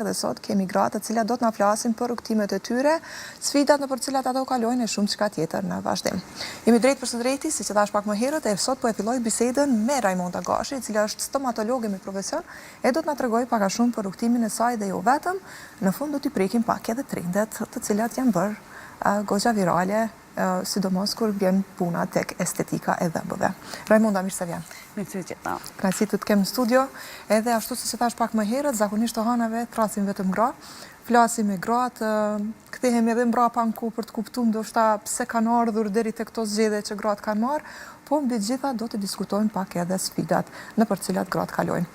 Dhe sot kemi gratë të cilat do të na flasin për rrugtimet e tyre, sfidat në për cilat ato kalojnë e shumë çka tjetër në vazhdim. Jemi drejt për së drejti, siç e thash pak më herët, e sot po e filloj bisedën me Raimonda Gashi, e cila është stomatologe me profesion, e do të na tregojë pak a shumë për rrugtimin e saj dhe jo vetëm. Në fund do t'i prekim pak edhe trendet të cilat janë bërë goxha virale, sidomos kur vjen puna tek estetika e dhëmbëve. Raimonda, mirë se vjen. Kënaqësi të të kem në studio, edhe ashtu siç e thash pak më herët, zakonisht të hanave trasim vetëm gra, flasim me gratë, kthehemi edhe mbrapa në për të kuptuar ndoshta pse kanë ardhur deri tek këto zgjedhje që gratë kanë marrë, po mbi gjitha do të diskutojmë pak edhe sfidat në për cilat gratë kalojnë.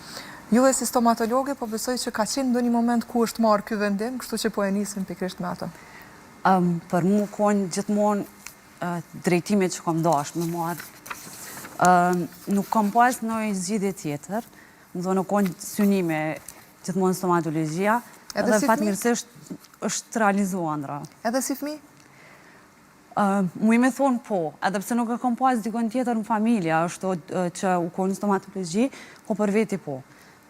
Ju si stomatologe, po besoj që ka qenë ndonjë moment ku është marrë ky vendim, kështu që po e nisim pikërisht me atë. Për mu konë gjithmonë drejtimet që kam dashur me marrë. Nuk kam pas në zgjidhje tjetër, nuk konë synime gjithmonë stomatologjia, edhe fatmirësisht është realizuar ndra. Edhe si fëmijë? Mu i me thonë po, edhe pse nuk e kam pas dikon tjetër në familja, është që u konë stomatologji, ko për veti po.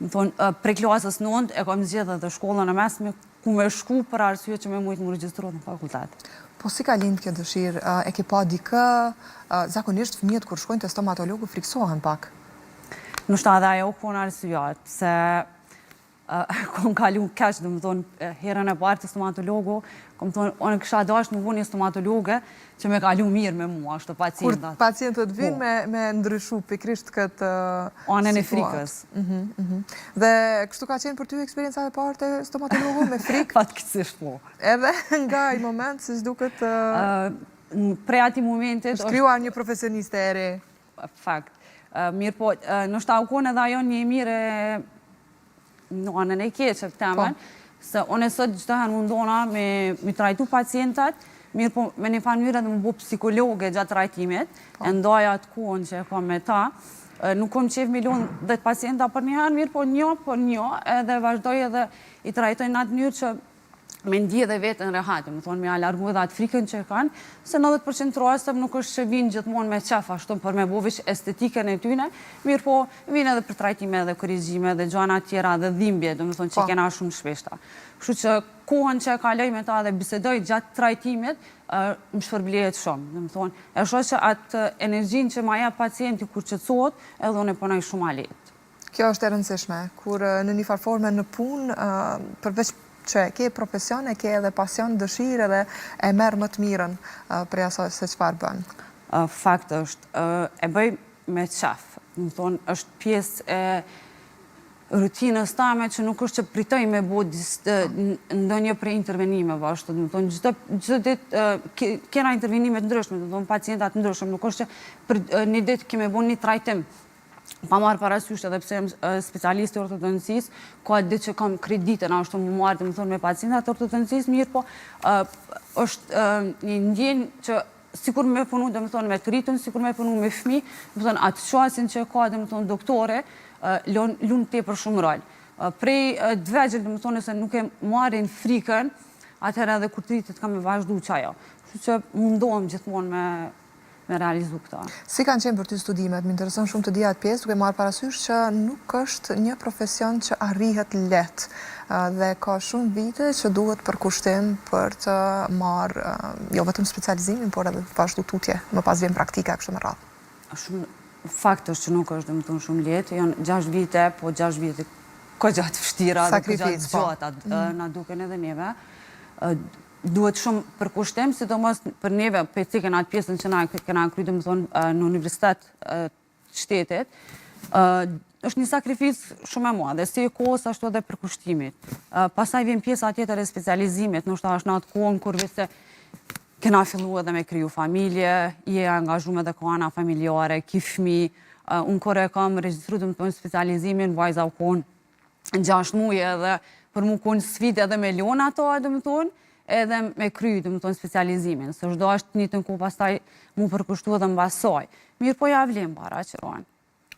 Më thonë, prej klasës 9 e kam zgjedhur edhe shkollën e mesme, ku me shku për arsye që me mujtë më regjistrohet në fakultet. Po si ka lindë kjo dëshirë? E ke pa dikë, zakonisht fëmijët kur shkojnë te stomatologu friksohen pak? Ndoshta edhe ajo konë arsyet, se kom kalu keq, dhe më thonë, herën e parë të stomatologu, kom thonë, unë kisha dashur më vonë një stomatologe që me kalu mirë me mua, ashtu pacientat. Kur pacientët vinë me ndryshu pikrisht këtë anën e frikës. Dhe kështu ka qenë për ty eksperienca e parë te stomatologu me frikë? Fatkeqësisht po. Edhe nga ai moment siç duket prej atij momentit është krijuar një profesioniste e re. Fakt. Mirë po, ndoshta u konë edhe ajo një mirë në anën e keqe të temën, se unë sot çdo herë mundona me trajtu pacientat, mirë po me një mënyrë dhe më bu psikologe gjatë trajtimit, e ndoja atë kohën që e kam me ta, nuk kom qef milion dhe pacienta për një herë, mirë po një për një, edhe vazhdoj edhe i trajtoj në atë mënyrë që me ndje dhe vetën rehat, më thonë me alargu edhe atë frikën që e kanë, se 90% rastëm nuk është që vinë gjithmonë me qef ashtu për me bovish estetikën e tyne, mirë po vinë edhe për trajtime dhe korrigjime dhe gjana tjera dhe dhimbje, dhe më thonë që kena shumë shpeshta. Kështu që kohën që e kaloj me ta dhe bisedoj gjatë trajtimit, më shpërblehet shumë, dhe më thonë, e shoh që atë energjin që ma jep pacienti kur qetësohet, edhe unë e punoj shumë alet. Kjo është e rëndësishme, kur në një farforme në punë, përveç që ke profesion, e ke edhe pasion, dëshirë edhe e merë më të mirën prej asaj se çfarë bën. Fakt është, e bëj me qef. Më thonë, është pjesë e rutinës tame që nuk është që pritoj me bo ndonjë prej intervenimeve, është, më thonë, çdo ditë kena intervenime të ndryshme, më thonë, pacientat të ndryshme, nuk është që për një ditë keme bo një trajtim. Pa marrë parasysh edhe pse jam specialist i ortodoncisë, ka ditë që kam kreditën, ashtu më marrë dhe më thonë me pacientat ortodoncisë, mirë po është një ndjenjë që sikur me punu dhe më thonë me të rritën, sikur me punu me fëmijë, më thonë atë qasin që ka dhe më thonë doktore, lunë tepër shumë rol. Prej të vegjël dhe më thonë se nuk e marrin frikën, atëherë edhe kur të rritet ka me vazhdu qajo. Kështu që mundohem gjithmonë me realizu këta. Si kanë qenë për ty studimet? Më intereson shumë të dija atë pjesë, duke marrë parasysh që nuk është një profesion që arrihet lehtë dhe ka shumë vite që duhet për kushtim për të marrë jo vetëm specializimin, por edhe vazhdu tutje, më pas vjen praktika kështu me radhë. Fakt është që nuk është dhe më tonë shumë lehtë, janë 6 vite, po 6 vite ko gjatë vështira dhe ko gjatë gjata, na duken edhe neve. Duhet shumë për kushtim, sidomos për neve, për cikën atë pjesën që na kena kryer, më thonë, në universitet shtetit, është një sakrifis shumë e madhe, si e kohës ashtu edhe për kushtimit. Pastaj vjen pjesa tjetër e specializimit, ndoshta është në atë kohën kur vese kena fillu edhe me kriju familje, je angazhuar edhe ka ana familjare, ki fëmijë, unë kur e kam regjistruar dhe më thonë specializimin, vajza u konë 6 muaj edhe për mu konë sfidë edhe me lona ato, dhe më thonë, edhe me kry, dhe më tonë specializimin, se shdo është një të në ku pastaj mu përkushtu edhe në basoj. Mirë po ja vlim bara që rojnë.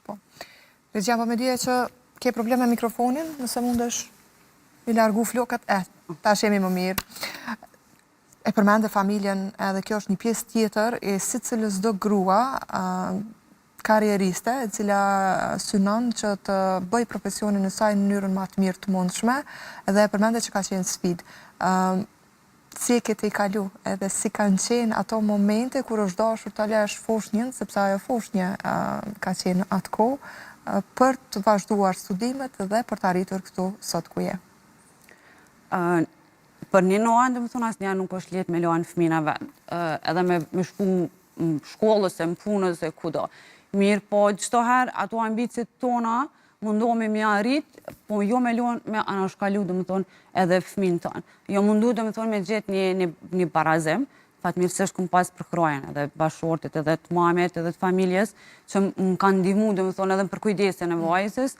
Po. Regjia, po me dje që ke probleme me mikrofonin, nëse mundesh i largu flokët, ta shemi më mirë. E përmende familjen edhe kjo është një pjesë tjetër, e si cilës do grua karrieriste, e cila synon që të bëj profesionin e saj në mënyrën më të mirë të mundshme dhe e përmende që ka qenë sfidë. Si e kete i kalu, edhe si kanë qenë ato momente kur është dashur të alesh foshnjën, sepse ajo foshnjë ka qenë atë kohë, për të vazhduar studimet dhe për të arritur këtu sot ku je? Për një noan, dhe më thonë, asë një nuk është letë me lojnë fëmina vetë, edhe me shku në shkollës, e më punës, e kudo. Mirë, po gjitho herë, ato ambicit tona, mundohemi me arrit, po jo me lojnë me anashkallu, dhe më thonë, edhe fëmin tonë. Jo mundu, dhe më thonë, me gjithë një barazim, fatmirësisht këm pas përkrojen, edhe bashortit, edhe të mamet, edhe të familjes, që më kanë ndihmu, dhe më thonë, edhe për kujdesin e vajzës,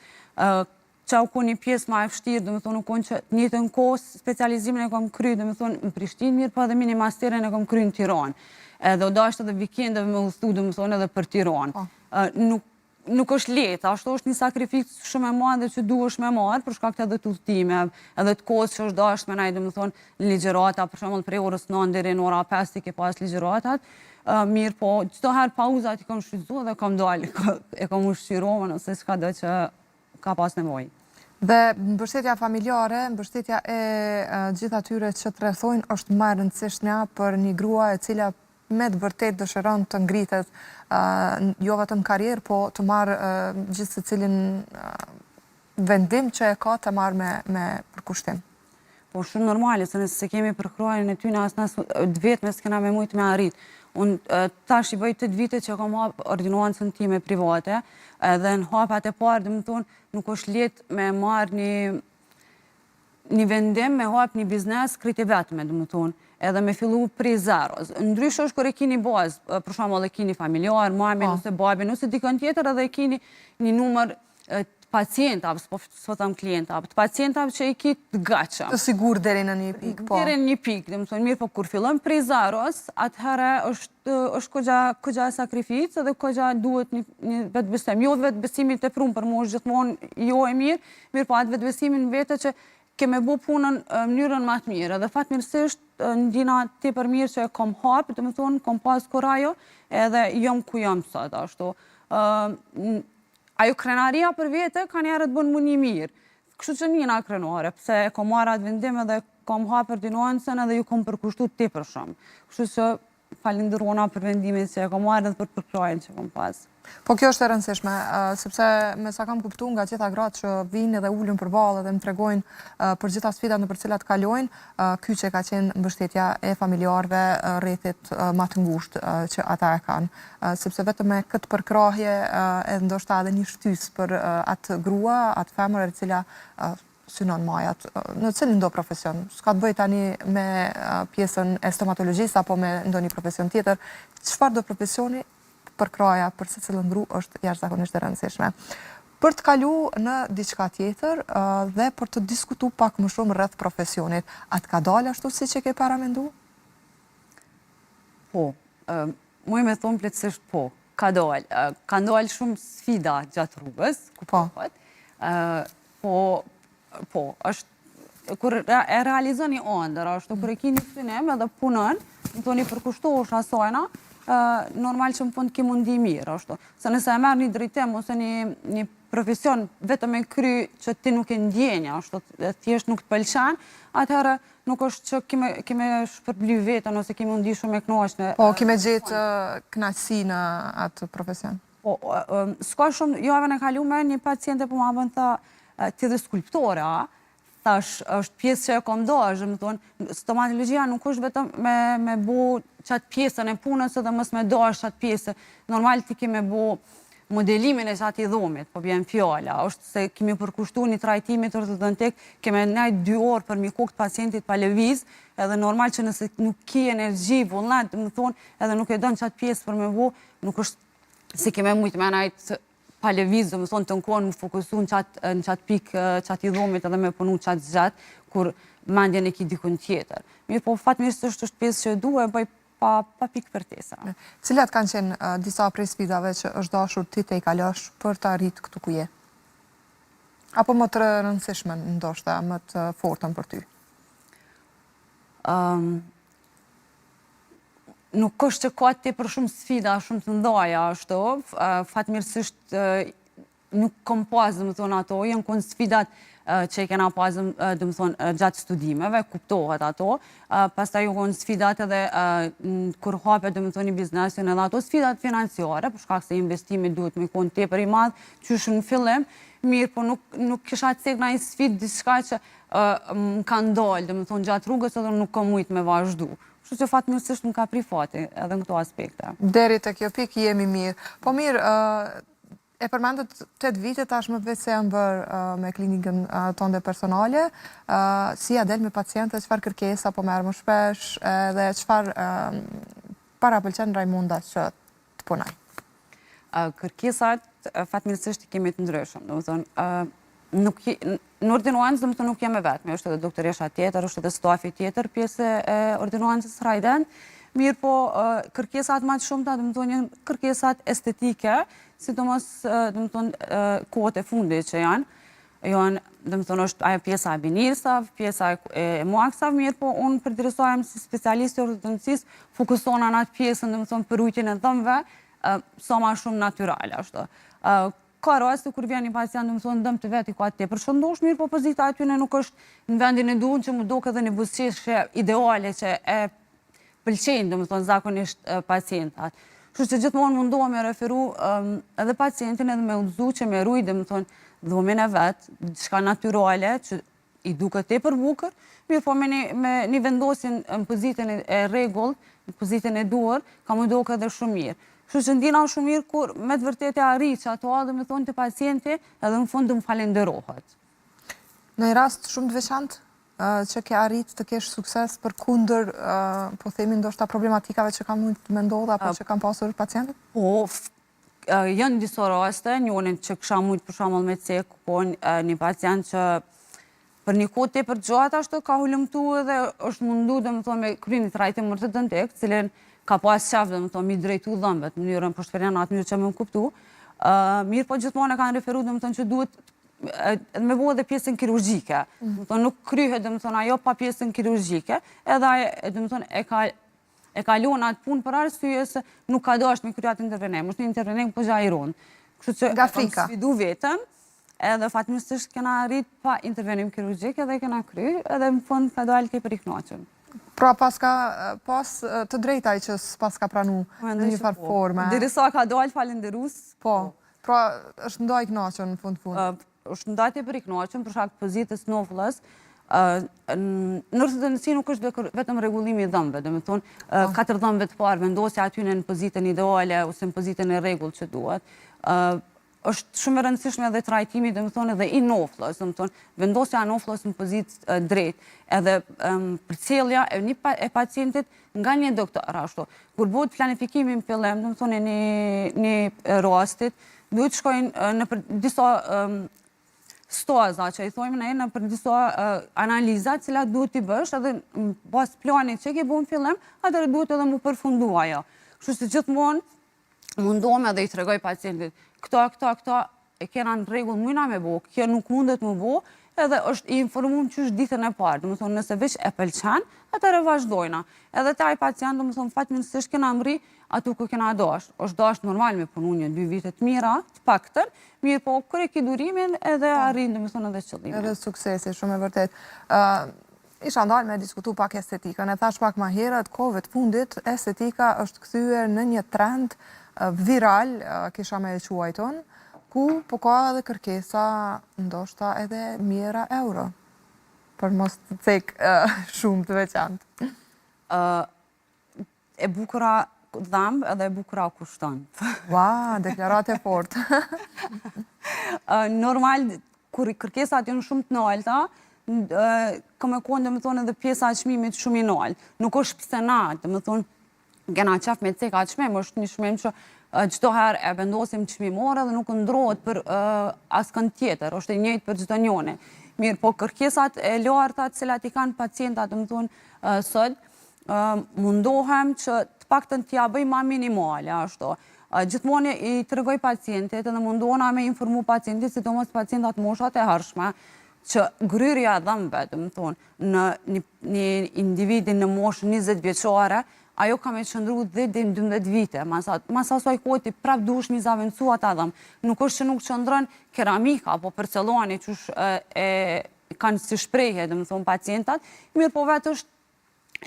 që u konë një pjesë ma e fështirë, dhe më thonë, u konë që njëtën kohë specializimin e kom kry, dhe më thonë, në Prishtinë mirë, pa dhe mini masterin e kom kry në Tiranë. Edhe o dashtë edhe vikendeve me udhëtu, dhe më thonë, edhe për Tiranë. Nuk është letë, ashtu është një sakrificë shumë e madhe që duhesh me marë, për shkak të edhe të udhëtime, edhe të kohës që është dashtë me najtë, dhe më thonë, ligjerata, për shembull prej orës 9 deri në ora 5 i ke pas ligjeratat. Mirë, po, çdo herë pauzat i kam shfrytzuar dhe kam dalë, e kam ushqyrova nëse çka do që ka pas nevojë. Dhe mbështetja familjare, mbështetja e gjithë atyre që të rrethojnë është më e rëndësishmja për një grua e cila me të vërtet dëshiron të ngritet jo vetëm karrierë, po të marrë gjithë se cilin vendim që e ka të marrë me përkushtim. Po shumë normale, se nëse kemi përkrojen e ty në asë nësë dë vetë me s'kena me mujtë me arrit. Unë tash i bëj 8 vite që kam hapë ordinancën time private, edhe në hapat e parë, dhe më thonë, nuk është letë me marrë një vendim, me hapë një biznes kriti vetëme, dhe më thonë, edhe me fillu prej zeros. Ndryshë është kër e kini bazë, për shembull e kini familjar, mami, nëse babi, nëse dikën tjetër, edhe e kini një numër pacientave, s'po tham klientave, të pacientave që i kitë të gachëm. Të sigur deri në një pikë, po. Deri në një pikë, dhe më thonë mirë, po kur fillon prej zeros, atëherë është kogja sakrificë dhe kogja duhet një vetëbesim. Jo vetëbesimin të prumë, për mu është gjithmonë jo e mirë, mirë po atë vetëbesimin vete që keme bu punën mënyrën ma të mirë. Edhe fatmirësisht, në dina të për mirë që e kom hapë, dhe më thonë, kom pas kurajo, edhe jom ku jom sot, ashtu. Ajo krenaria për vete, ka njerët bënë mu një mirë. Kështu që njëna krenare, pse e kom marrë atë vendim edhe kom hapër dinoancën edhe ju kom përkushtu të për shumë. Kështu që falenderona për vendimin që e kom marrë edhe për përkrajen që kom pas. Po kjo është e rëndësishme, sepse me sa kam kuptu nga gjitha gratë që vinë edhe ullën për balë dhe më tregojnë për gjitha sfidat në për cilat kalojnë, ky që ka qenë mbështetja e familjarve rrethit ma të ngushtë që ata e kanë. Sepse vetëm me këtë përkrahje e ndoshta edhe një shtys për atë grua, atë femër e cila synon majat, në cilin do profesion. S'ka të bëj tani me pjesën e stomatologjisë apo me ndonjë profesion tjetër, çfarë do profesioni, përkraja për se cilën gru është jashtëzakonisht e rëndësishme. Për të kalu në diçka tjetër dhe për të diskutu pak më shumë rreth profesionit, atë ka dalë ashtu si që ke paramendu? Po, mu me thonë plotësisht po, ka dalë. Ka dalë shumë sfida gjatë rrugës, po, është kur e realizon një ëndër, ashtu kur e ki një synim edhe punën, më thoni përkushtohesh asajna, normal që më fund ki mundi mirë, ashtu. Se nëse e merë një drejtim ose një profesion vetëm e kry që ti nuk e ndjenja, ashtu, thjesht nuk të pëlqen, atëherë nuk është që kime shpërbly vetën ose kime mundi shumë e knaqshme. Po, kime gjetë knaqësi në atë profesion? Po, s'ka shumë, javën e kalume, një paciente po ma bën tha, ti dhe skulptore, tash është pjesë që e kom dojë, më thonë, stomatologjia nuk është vetëm me bu qatë pjesën e punës edhe mës me dojë qatë pjesë. Normal ti kime bu modelimin e qatë i dhomit, po bjen fjalla, është se kemi përkushtu një trajtimit ortodontik, keme najtë 2 orë për mi kokët pacientit pa lëviz, edhe normal që nëse nuk ki energji, vullnet, më thonë, edhe nuk e dënë qatë pjesë për me bu, nuk është se keme mujtë me najtë pa lëviz, dhe më thonë të nkonë më fokusu në qatë pikë, qatë i dhomit edhe me punu qatë zxatë, kur mandjen e ki dikun tjetër. Mirë, po fatmirësisht është pjesë që duhe, bëj pa pikë për tesa. Cilat kanë qenë disa prej sfidave që është dashur ti të i kalosh për të arritë këtu ku je? Apo më të rëndësishme, ndoshta, më të fortën për ty? nuk është që ka tepër shumë sfida shumë të ndaja ashtu, fatmirësisht nuk kom pas, domethënë ato, janë kon sfidat që i kena pas, domethënë gjatë studimeve, kuptohet ato, pastaj ju kon sfidat edhe kur hapet domethënë biznesin edhe ato sfidat financiare, për shkak se investimi duhet me kon tepër i madh, qysh në fillim, mirë, po nuk kisha cek në një sfidë diçka që më ka ndalë, domethënë gjatë rrugës edhe nuk kam mujt me vazhdu. Kështu që fatmirësisht më ka pri fati edhe në këto aspekte. Deri te kjo pikë jemi mirë. Po mirë, e përmendet 8 vite tash më vetë se janë bërë me klinikën tonë personale, si ja del me pacientët, çfarë kërkesa po merr më shpesh dhe çfarë para pëlqen Rajmonda që të punoj. Kërkesat fatmirësisht i kemi të ndryshëm, domethënë në ordinuancë domethënë nuk jam e vetme, është edhe doktoresha tjetër, është edhe stafi tjetër pjesë e ordinuancës Rajden. Mirë po, kërkesat më të shumta domethënë janë kërkesat estetike, sidomos domethënë kohët e fundit që janë domethënë është ajo pjesa e binirsav, pjesa e muaksav, mirë po unë përdirisohem si specialist i ortodoncisë, fokusona në atë pjesën domethënë për rujtjen e dhëmbëve, sa më shumë natyrale ashtu. Ka raste kur vjen një pacient domethënë dëm të vet i ka tepër shëndosh, mirë po pozita aty nuk është në vendin e duhur që më duket edhe një buzëqeshje ideale që e pëlqejnë domethënë zakonisht pacientat. Kështu që gjithmonë mundohem me referu edhe pacientin edhe me udhëzu që me rujt domethënë dhomën e vet, diçka natyrale që i duket tepër bukur, mirë po me një vendosjen në pozitën e rregullt, në pozitën e duhur, ka më duket edhe shumë mirë. Kështu që ndjena shumë mirë kur me të vërtetë arrit që ato domethënë të pacienti edhe në fund më falenderohet. Në një rast shumë të veçantë që ke arrit të kesh sukses përkundër po themi ndoshta problematikave që kanë mund të ndodha apo që kanë pasur pacientët? Po, janë disa raste, njërin që kisha mujt për shembull me cek, po një pacient që për një kohë tepër gjatë ashtu ka hulumtuar dhe është mundu domethënë me krye një trajtim ortodontik, cilën ka pas qef domethënë mi drejtu dhëmbët në mënyrën poshterien në atë mënyrë që më kuptu. Mirë po gjithmonë e kanë referuar domethënë që duhet me bëu edhe pjesën kirurgjike. Domethënë nuk kryhet domethënë ajo pa pjesën kirurgjike, edhe ai domethënë e kalon atë punë për arsye se nuk ka dashur me krye atë intervenim. Është një intervenim po gjairon. Kështu që nga frika. Sfidu vetëm, edhe fatmirësisht kena arrit pa intervenim kirurgjik edhe kena kry, edhe në fund ka dalë tepër i kënaqur. Pra pas të drejtaj që s'pas ka pranu në një farë forme. Derisa ka dalë falenderus. Po, pra është ndaj i kënaqur në fund. Është ndaj tepër i kënaqur për shkak të pozitës novullës. Në ortodonci nuk është vetëm rregullimi i dhëmbëve, domethënë 4 dhëmbëve të parë vendosja aty në pozitën ideale ose në pozitën e rregullt që duhet. Është shumë e rëndësishme edhe trajtimi, domethënë edhe i noflës, domethënë vendosja e noflës në pozitë drejt, edhe përcjellja e pacientit nga një doktor ashtu. Kur bëhet planifikimi në fillim, domethënë një rastit, duhet shkojnë në disa stoza që i thojmë ne në për disa analiza të cilat duhet t'i bësh edhe pas planit që ke bën në fillim, atëherë duhet edhe mu përfundua ajo. Kështu që gjithmonë mundohem edhe i tregoj pacientit këto e kena në rregull mujna me bo, kjo nuk mundet më bo, edhe është i informuar që është ditën e parë, domethënë nëse veç e pëlqen, atëherë vazhdojna. Edhe te ai pacient domethënë fatmirësisht kena mri atu ku kena dash. Është dash normal me punu 1-2 vite të mira, të paktën, mirë po kur e ke durimin edhe arrin domethënë edhe qëllimin. Edhe suksesi, shumë e vërtet. Isha ndalë me diskutu pak estetikën, e thash pak ma herët, kohëve të fundit, estetika është kthyer në një trend viral, kisha me e quajton, ku po ka edhe kërkesa ndoshta edhe mijëra euro, për mos të cek shumë të veçantë. E bukura dhëmbë edhe e bukura kushton. Ua, deklarate fort. Normal, kur kërkesat janë shumë të nalta, kam e konë domethënë edhe pjesa e çmimit shumë i nalt. Nuk është pse na, domethënë kena qef me cek atë çmim, është një çmim që çdo herë e vendosim çmimore dhe nuk ndrohet për askënd tjetër, është i njëjtë për çdo njëri. Mirë, po kërkesat e larta të cilat i kanë pacientat, domethënë sot, mundohem që të paktën t'ia bëj ma minimale ashtu. Gjithmonë i tregoj pacientit edhe mundohena me informu pacientit, sidomos pacientat moshat e hershme, që gryrja e dhëmbëve, domethënë në një individin në moshë 20 vjeçare ajo ka me qëndru 10 deri në 12 vite. Mas asoj kohë ti prap duhesh mi zavendësu ata dhëm. Nuk është që nuk qëndron keramika apo porcelani që kanë si shprehje, domethënë pacientat, mirë po vetë është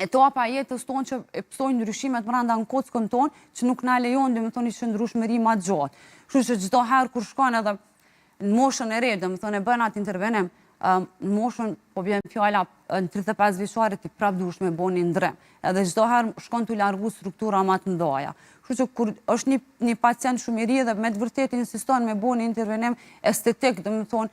etapa jetës tonë që e pësojnë ndryshimet brenda në kockën tonë që nuk na lejon domethënë një qëndrueshmëri më të gjatë. Kështu që çdo herë kur shkon edhe në moshën e re, domethënë e bën atë intervenim, në moshën po vjen fjala në 35 vjeçare ti prap duhesh me bëni ndrem. Edhe çdo herë shkon tu largu struktura më të ndaja. Kështu që kur është një pacient shumë i ri dhe me të vërtetë insiston me bëni intervenim estetik, domethënë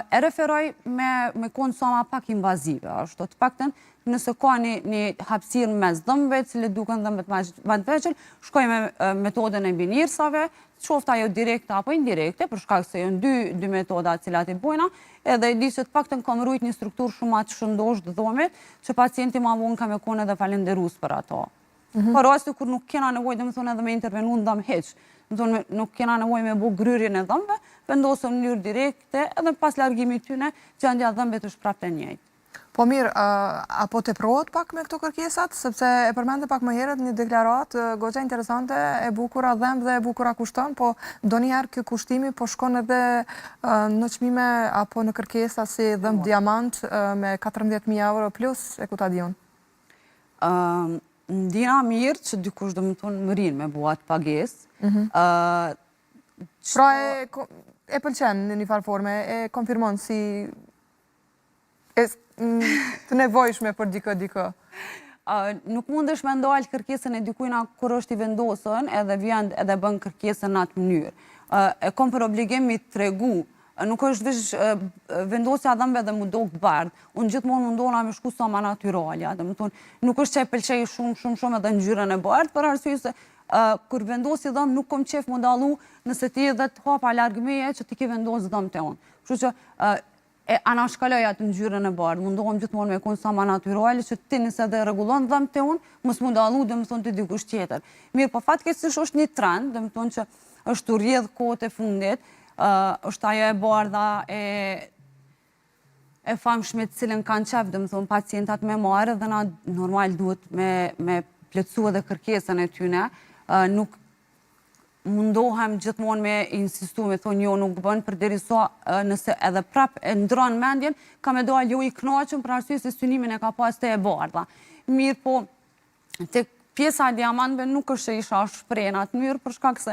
e referoj me konë sa ma pak invazive, është të paktën nëse ka një hapësirë mes dhëmbëve, cilë duken dhëmbët më të veçël, shkoj me metodën e binirsave, qofta jo direkte apo indirekte, për shkak se janë dy metoda cilat i bojna, edhe e di që të paktën kam rujt një strukturë shumë atë shëndosh të dhomit, që pacienti ma vonë ka me konë edhe falenderus për ato. Por rasti kur nuk kena nevoj, domethënë edhe me intervenu në dhëmë heq, nuk kena nevoj me bu gryrjen e dhëmbëve, vendosëm në njërë direkte edhe pas largimit tyne që gjendja e dhëmbëve është prapë të njëjtë. Po mirë, apo të prohet pak me këto kërkesat, sepse e përmende pak më herët një deklarat goxha interesante, e bukura dhëmbë dhe e bukura kushton, po ndonjëherë kjo kushtimi po shkon edhe në çmime apo në kërkesa si dhëmbë diamant me 14.000 euro plus, e ku ta diun? Ndina mirë që dikush do më tonë më rinë me buat pagesë. Pra e pëlqen në një farë forme, e konfirmon si të nevojshme për dikë. Nuk mundesh me ndalë kërkesën e dikujna kur është i vendosën edhe vjen edhe bën kërkesën në atë mënyrë. E kom për obligim mi të regu. Nuk është vesh vendosja dhëmbëve dhe mu dogë bardhë. Unë gjithmonë mundona me shku sa ma natyralja. Nuk është që e pëlqej shumë edhe ngjyrën e bardhë, për arsye se kur vendosi dhëmbë nuk kom qef mu dallu nëse ti dhe të hapa larg meje që ti ke vendosë dhëmbët e unë. Kështu që e anashkaloj atë ngjyrën e bardhë. Mundohem gjithmonë me konë sa ma natyrale që ti nëse dhe rregullon dhëmbët e unë, mos mu dallu domethënë të dikush tjetër. Mirë, po fatkeqësisht është një trend, domethënë që është u rrjedh kohët e fundit, është ajo e bardha e famshme të cilën kanë qef, domethënë pacientat me marrë dhe na normal duhet me plotësua dhe kërkesën e tyne. Nuk mundohem gjithmonë me insistu, me thonë jo nuk bën, përderisa nëse edhe prap e ndron mendjen, ka me dalë jo i kënaqur për arsye se synimin e ka pas te e bardha. Mirë po, tek pjesa e diamantëve nuk është se isha shprehën atë mënyrë për shkak se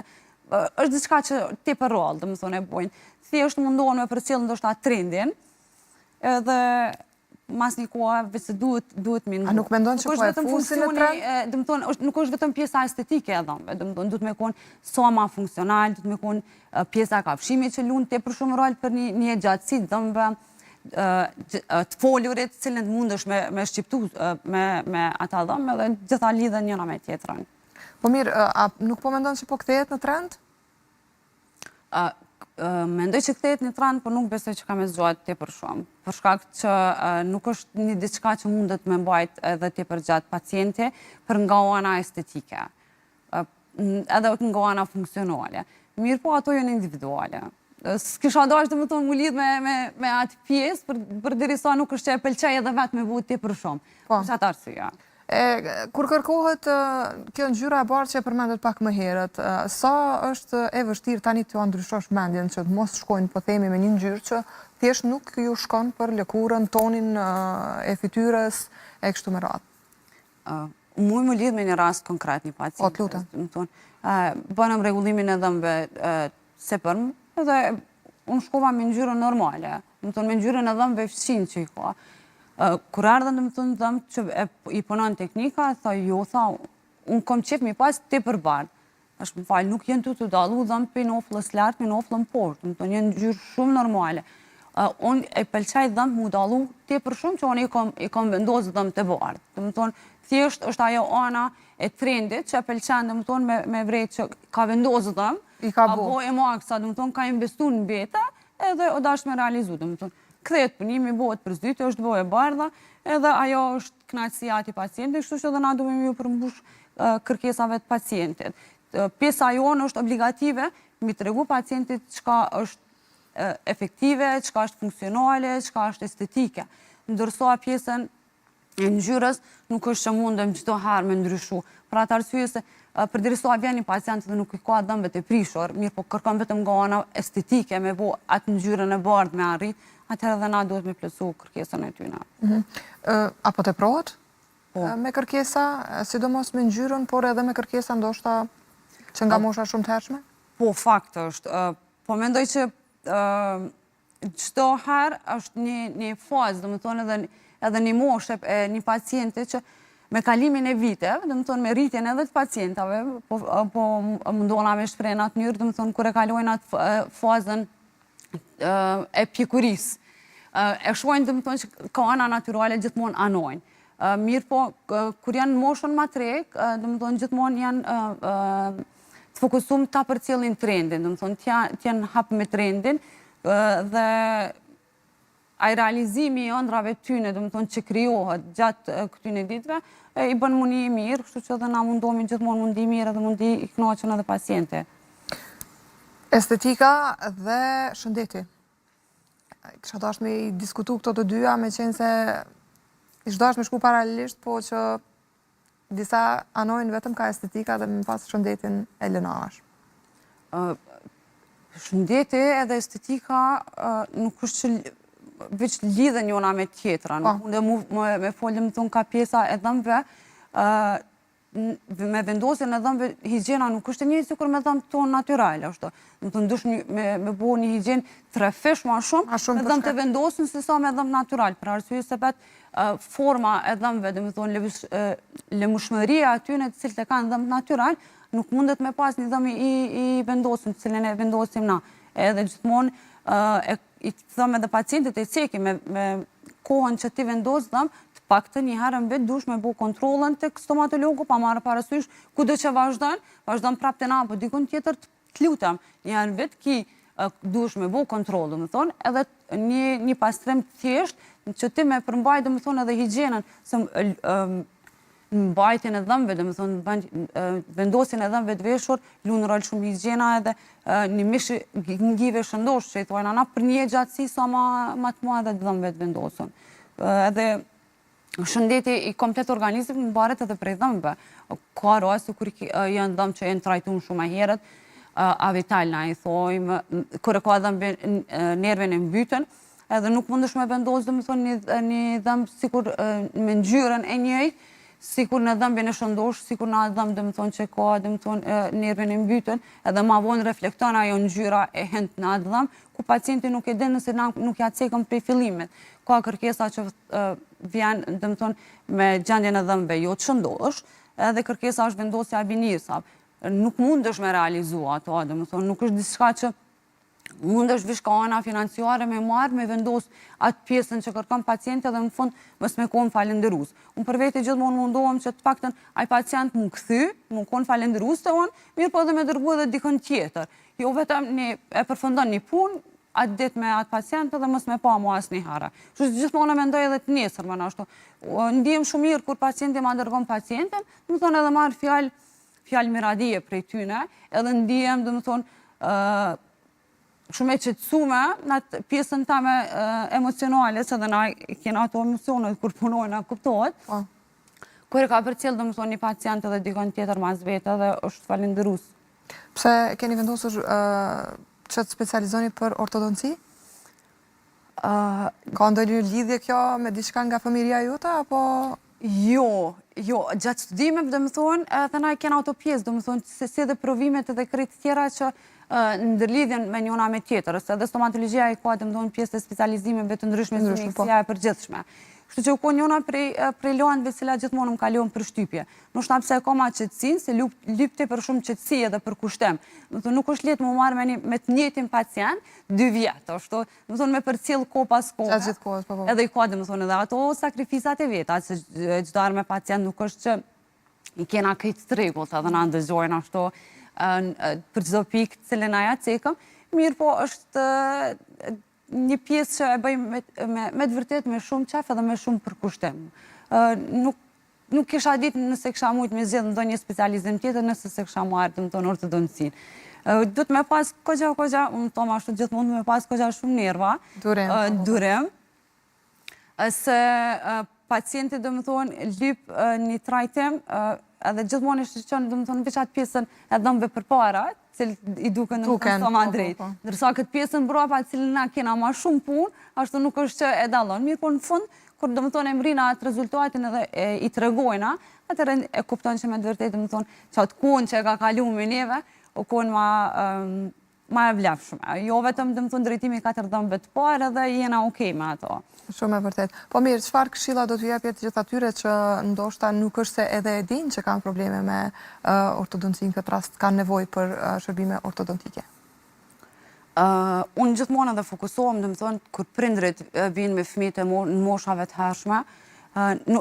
është diçka që tepër rrallë, domethënë e bojnë. Thjesht mundohen me përcjell ndoshta trendin, edhe mas një kohë vetë duhet mi. A nuk mendon që po e fusin në trend? Domethënë nuk është vetëm pjesa estetike e dhëmbëve, domethënë duhet me konë sa ma funksional, duhet me konë pjesa e kafshimit që lund tepër shumë rol për një gjatësi të dhëmbëve, të folurit, cilën mundesh me shqiptu me ata dhëmbë dhe gjitha lidhen njëra me tjetrën. Po mirë, nuk po mendon që po kthehet në trend? Mendoj që kthehet në trend, por nuk besoj që ka me zgjatë tepër shumë. Për shkak që nuk është një diçka që mundet me mbajt edhe tepër gjatë pacienti për nga ana estetike, edhe nga ana funksionale. Mirë po ato janë individuale. S'kisha dash domethënë mu lidh me atë pjesë, përderisa nuk është që e pëlqej edhe vetë me vut tepër shumë. Për çfarë arsye? Kur kërkohet kjo ngjyra e bardhë që e përmendet pak më herët, sa është e vështirë tani t'ju ndryshosh mendjen që të mos shkojnë po themi me një ngjyrë që thjesht nuk ju shkon për lëkurën, tonin e fytyrës e kështu me radhë? Mu më lidh me një rast konkret një pacient. O, të lutem. Bënëm rregullimin e dhëmbëve sepërm, edhe unë shkova me ngjyrën normale, me ngjyrën e dhëmbëve fshin që i ka. Kur ardhen domethënë dhëmbët që i punon teknika, tha jo, unë kom qef mi pas tepër bardhë. Është më falë, nuk jenë të dallu dhëmbët për në oflës lartë, për në oflën poshtë, domethënë jenë ngjyrë shumë normale. Unë e pëlqaj dhëmbët mu dallu tepër shumë që unë i kom vendosë dhëmbët e bardhë. Domethënë thjesht është ajo ana e trendit që e pëlqen domethënë me vrejt që ka vendosë dhëmbë, apo e maksa domethënë ka investu në beta, edhe o dash me realizu domethënë. Kthehet punimi, bëhet përzyti, është bëhe bardha, edhe ajo është kënaqësia e pacientit, kështu që edhe na duhem ju përmbush kërkesave të pacientit. Pjesa jonë është obligative, mi tregu pacientit çka është efektive, çka është funksionale, çka është estetike. Ndërsa pjesën e ngjyrës nuk është që mundem çdo herë me ndryshu. Për atë arsye se përderisa vjen një pacient dhe nuk i ka dëmve të prishur, mirë po kërkon vetëm nga ana estetike me bo atë ngjyrën e bardhë me arrit, atëherë dhe na duhet me plotësu kërkesën e tyre. Apo teprohet me kërkesa, sidomos me ngjyrën, por edhe me kërkesa ndoshta që nga mosha shumë të hershme? Po, fakt është. Po mendoj që çdo herë është një fazë, domethënë edhe një moshë e një paciente që me kalimin e viteve, domethënë me rritjen edhe të pacientave, po mundohena me shpreh në atë mënyrë, domethënë kur e kalojnë atë fazën e pjekurisë. E shohin domethënë që ka ana natyrale gjithmonë anojnë. Mirë po, kur janë në moshën më të re, domethënë gjithmonë janë të fokusum ta përcjellin trendin, domethënë të janë hap me trendin dhe ai realizimi i ëndrave tyne, domethënë që krijohet gjatë këtyre ditëve, i bën mundi i mirë, kështu që edhe na mundohemi gjithmonë mundi i mirë dhe mundi i kënaqur edhe paciente. Estetika dhe shëndeti. Kisha dashur me diskutu këto të dyja, me qenë se ishte dashur me shku paralelisht, po që disa anojnë vetëm ka estetika dhe më pas shëndetin e lënash. Shëndeti edhe estetika nuk është që veç lidhen njona me tjetra. Nuk mund me folëm të ka pjesa e dhëmbëve, me vendosjen e dhëmbëve, higjiena nuk është njëjtë sikur me dhëmbë tonë natyrale. Do të ndush me bo një higjen trefesh ma shumë, me dhëmbë të vendosin se sa me dhëmbë natural. Për arsye se forma e dhëmbëve, dhe me thonë lëmushmëria atyne të cilët e kanë dhëmbë natural, nuk mundet me pas një dhëmbë i vendosin, të cilën e vendosim na. Edhe gjithmonë i thëmë edhe pacientit e ceki me kohën që ti vendos dhëmbë, të paktën një herë në vetë dush me bo kontrolën të stomatologu, pa marrë parasysh, ku do që vazhdojnë prapë të na, po dikun tjetër të lutem, një herë në vetë ki dush me bo kontrolë, më thonë, edhe një pastrim thjesht, që ti me përmbaj, më thonë, edhe higjienën, mbajtjen e dhëmbëve, dhe më thonë, vendosin e dhëmbëve të veshur, lunë rol shumë higjiena edhe një mishë ngive shëndosh, që i thojnë ana për një gjatësi sa ma të mua edhe dhëmbëve të vendosun. Edhe shëndeti i komplet organizm në baret edhe prej dhëmbëve. Ka raste kur janë dhëmbë që janë trajtuar shumë herët, avital na i thojmë, kur e ka dhëmbë nervin e mbytën, edhe nuk mundesh me vendosë, dhe më thonë, një dhëmbë sikur me ngjyrën e njëjtë, sikur në dhëmbin e shëndosh, sikur në dhëmbë dhe më thonë që ka dhe më thonë nervin e mbytën, edhe ma vonë reflekton ajo ngjyra e hënt në atë dhëmbë, ku pacienti nuk e din nëse nuk ja cekëm prej fillimit. Ka kërkesa që vjen dhe më thonë me gjendjen e dhëmbëve jo të shëndosh, edhe kërkesa është vendosja e binirsa. Nuk mundesh me realizua ato, dhe më thonë, nuk është diçka që mundesh vish ka ana financiare me marrë, me vendos atë pjesën që kërkon pacienti dhe në fund mos me konë falenderus. Unë për vete gjithmonë mundohem që të paktën ai pacient mu kthy, mu konë falenderus të unë, mirë po dhe me dërgu edhe dikën tjetër. Jo vetëm e përfundon një punë, atë ditë me atë pacient dhe mos me pa mu asnjë herë. Kështu që gjithmonë mendoj edhe të nesër më ashtu. Ndihem shumë mirë kur pacienti ma dërgon pacientin, do të thonë edhe marr fjalë miradije prej tyne, edhe ndihem, do të thonë, shumë e qetësume në atë pjesën tame emocionale, se dhe na kena ato emocionet kur punojnë, kuptohet. Kur e ka përcjell, do të thonë, një pacient edhe dikon tjetër mas vete dhe është falenderus. Pse keni vendosur që të specializoni për ortodonci? Ka ndonjë lidhje kjo me diçka nga familja jote, apo? Jo, gjatë studimeve, dhe më thonë, edhe na kena ato pjesë, dhe më thonë, se si edhe provimet edhe krejt tjera që ndërlidhjen me njona me tjetër, se edhe stomatologjia i ka dhe më thonë pjesë të specializimeve të ndryshme, si mjekësia e përgjithshme. Kështu që u ko njona prej lojnëve cila gjithmonë më kalon për shtypje. Nuk shta pse e ka ma qëtësin, se lypte për shumë qëtësi edhe për kushtem. Nuk është letë më marrë me të njëjtin pacient 2 vjetë, me përcjell ko pas kohë. Edhe i ka dhe më thonë edhe ato sakrifisat e veta, se gjdarë me pacient nuk është që i kena këtë të regullt, edhe na ndëgjojnë ashtu për çdo pikë cilën aja cekëm. Mirë po është një pjesë që e bëjmë me të vërtet me shumë qef edhe me shumë përkushtim. Nuk kisha ditë nëse kisha mujtë me zgjedhë ndonjë specializim tjetër nëse se kisha marrë të më tonë ortodoncinë. Duhet me pas kogja, unë tomë ashtu gjithmonë me pas kogja shumë nerva, durim, se pacienti lyp një trajtim edhe gjithmonë i shqyqon veç atë pjesën e dhëmbëve përpara, cilë i duken sa ma drejt. Ndërsa këtë pjesën brapa, cilë na kena ma shumë punë, ashtu nuk është që e dallon. Mirë po në fund, kur e mrina atë rezultatin edhe i tregojna, atëherë e kupton që me të vërtetë që atë kohën që e ka kalu me neve, o kohën ma e vlefshme. Jo vetëm drejtimi 4 dhëmbëve të parë edhe jena okej me ato. Shumë e vërtet. Po mirë, çfarë këshilla do t'ju jepjet gjithë atyre që ndoshta nuk është se edhe e dinë që kanë probleme me ortodoncinë, në këtë rast kanë nevojë për shërbime ortodontike? Unë gjithmonë edhe fokusohem, kur prindrit vinë me fëmijët në moshave të hershme,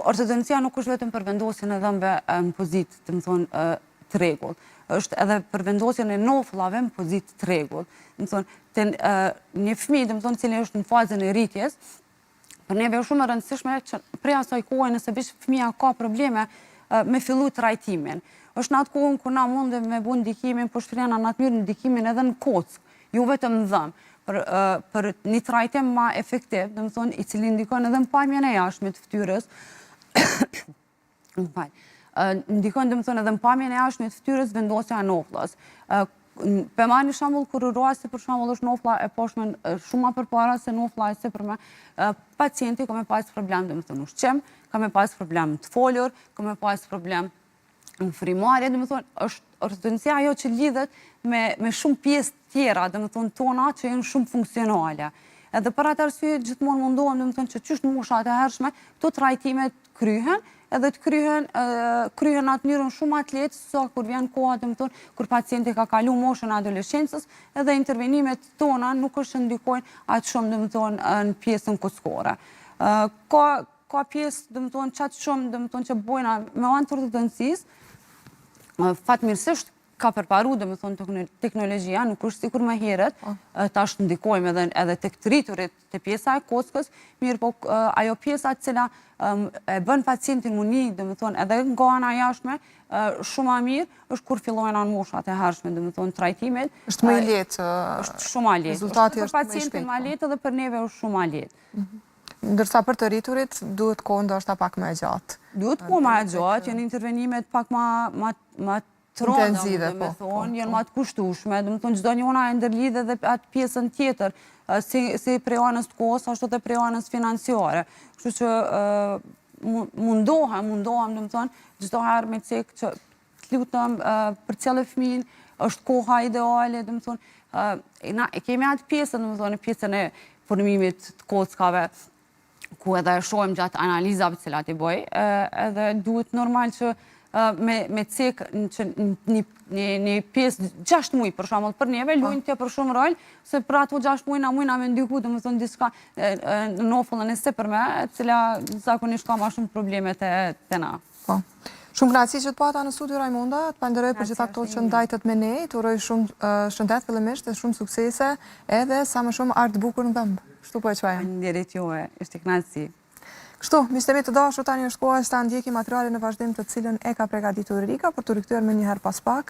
ortodoncia nuk është vetëm për vendosjen e dhëmbëve në pozitë, të rregullt. Është edhe për vendosjen e nofullave në pozitë të rregullt. Një fëmijë, cili është në fazën e rritjes, për neve është shumë e rëndësishme që prej asaj kohe nëse bish fëmija ka probleme me fillu trajtimin. Është në atë kohën kur na mundem me bu ndikimin, po shtrena në atë myrë ndikimin edhe në kock, ju vetëm dhëmë, për një trajtim ma efektiv, i cili ndikon edhe në pamjen e jashtme të fytyrës, ndikon edhe në pamjen e jashtme të fytyrës vendosja e nofullës. Për marrë një shembull kur rrasi për shembull është nofulla e poshtme shumë ma përpara se nofulla e sipërme, pacienti ka me pas problem ushqim, ka me pas problem të folur, ka me pas problem në frimarje, është ortodoncia ajo që lidhet me shumë pjesë tjera, tona që janë shumë funksionale. Edhe për atë arsye gjithmonë mundohem që qysh në moshat e hershme, këto trajtimet kryhen, edhe të kryhen atë njërën shumë atletë, sa kur vjen koha kur pacienti ka kalu moshën e adoleshencës, edhe intervenimet tona nuk është ndikojnë atë shumë në pjesën kockore. Ka pjesë qatë shumë që bojna me anë të ortodoncisë, fatmirësisht ka përparu teknologjia, nuk është sikur më herët, tash ndikojmë edhe tek të rriturit të pjesa e kockës, mirë po ajo pjesa cila e bën pacientin muni, edhe nga ana jashtme, shumë a mirë, është kur fillojnë anë moshat e hershme, trajtimet. Është më i lehtë. Është shumë a lehtë. Rezultati është më i shpejtë. Për pacientin më lehtë edhe për neve është shumë a lehtë. Ndërsa për të rriturit, duhet kohë ndoshta pak më e gjatë. Duhet kohë më e gjatë, janë intervenimet pak më intenzive, janë ma të kushtueshme, çdo njëna e ndërlidhe dhe atë pjesën tjetër, si prej anës të kohës, ashtu dhe prej anës financiare. Kështu që mundohem, çdo herë me cek që të lutem për cilë fëmijën, është koha ideale, e kemi atë pjesën, pjesën e formimit të kockave, ku edhe shohem gjatë analizave cilat i bëj, edhe duhet normal që me cek një pjesë 6 muaj, për shembull, për neve, luajnë tje për shumë rol, se për ato 6 muaj na me ndiku, diçka në nofullën e sipërme, e cila zakonisht ka ma shumë probleme te na. Shumë kënaqësi që të pata në studio, Raimonda, të panderoj për gjitha këto që ndajtët me ne, të uroj shumë shëndet fillimisht dhe shumë suksese, edhe sa më shumë art bukur në dhëmbë. Kështu po e çfaja. Faleminderit juve, ishte kënaqësi. Kështu, miqtë të dashur, tani është koha se ta ndjekim materialin në vazhdim të cilën e ka përgatitur Rika për të rikthyer më një herë pas pak.